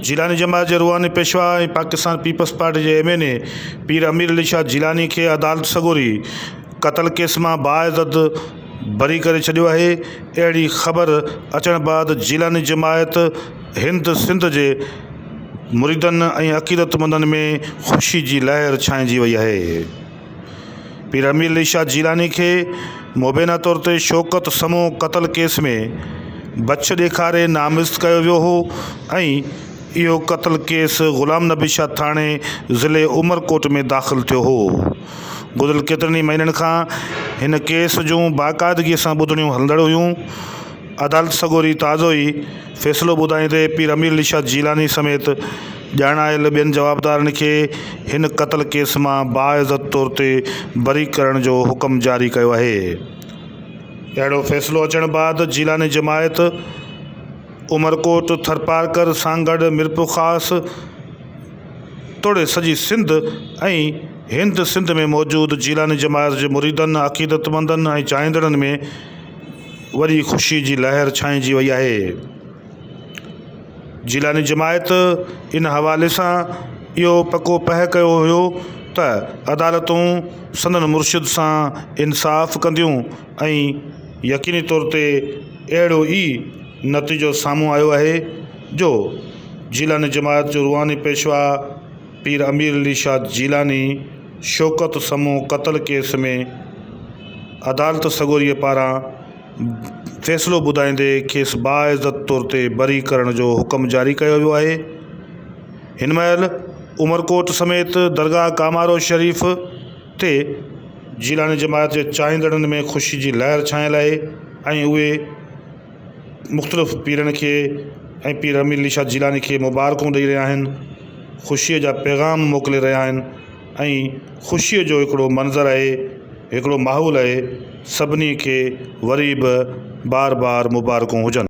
जिलानी जमात जे रूहानी पेशवा ऐं पाकिस्तान पीपल्स पार्टी जे MNA पीर अमीर अली शाह जिलानी खे अदालत सगोरी क़त्ल केस मां बाइज़्ज़त बरी करे छॾियो आहे। अहिड़ी ख़बर अचण बाद जिलानी जमायत हिंद सिंध जे मुरीदनि ऐं अक़ीदतमंदनि में ख़ुशी जी लहर छाइंजी वई आहे। पीर अमीर अली शाह जिलानी खे मुबैना तौर ते शौकत समूह क़त्ल केस में बच ॾेखारे नामज़द कयो वियो हो ऐं इहो क़त्ल केस ग़ुलाम नबी शाह थाणे ज़िले उमरकोट में दाख़िल थियो हो। गुज़िरियल केतिरनि ई महीननि खां हिन केस जूं बाक़ाइदगीअ सां ॿुधणियूं हलंदड़ हुयूं। अदालत सगोरी ताज़ो ई फ़ैसिलो ॿुधाईंदे पीर अमीर अली शाह जिलानी समेत ॼाणायल ॿियनि जवाबदारनि खे हिन क़त्ल केस मां बाइज़्ज़त तौर ते बरी करण जो हुकुम जारी कयो आहे। अहिड़ो फ़ैसिलो अचण बाद जिलानी जमायत उमरकोट थरपारकर सांगड़ मिरपुर ख़ासि तोड़े सॼी सिंध ऐं हिंद सिंध में मौजूदु जिलानी जमायत जे मुरीदनि अक़ीदतमंदनि ऐं चाहींदड़नि में वॾी ख़ुशी जी लहर छाइंजी वई आहे। जिलानी जमायत इन हवाले सां इहो पको पह कयो हुयो त अदालतूं संदन मुर्शिद सां इंसाफ़ कंदियूं ऐं यकीनी तौर ते अहिड़ो ई नतीजो साम्हूं आयो आहे जो जिलानी जमायत जो रूहानी पेशवा पीर अमीर अली शाह जिलानी शौकत समूह क़त्ल केस में अदालत सगोरीअ पारां फ़ैसिलो ॿुधाईंदे खेसि बाइज़्ज़त तौर ते बरी करण जो हुकुम जारी कयो वियो आहे। हिन महिल उमरकोट समेत दरगाह कामारो शरीफ़ ते जिलानी जमायत जे चाहींदड़नि में ख़ुशी जी लहर छाइल आहे ऐं उहे मुख़्तलिफ़ पीरनि खे ऐं पीर अमीर अली शाह जिलानी खे मुबारकूं ॾेई रहिया आहिनि, ख़ुशीअ जा पैगाम मोकिले रहिया आहिनि ऐं ख़ुशीअ जो हिकिड़ो मंज़र आहे, हिकिड़ो माहौल आहे। सभिनी खे वरी बि बार बार मुबारकूं हुजनि।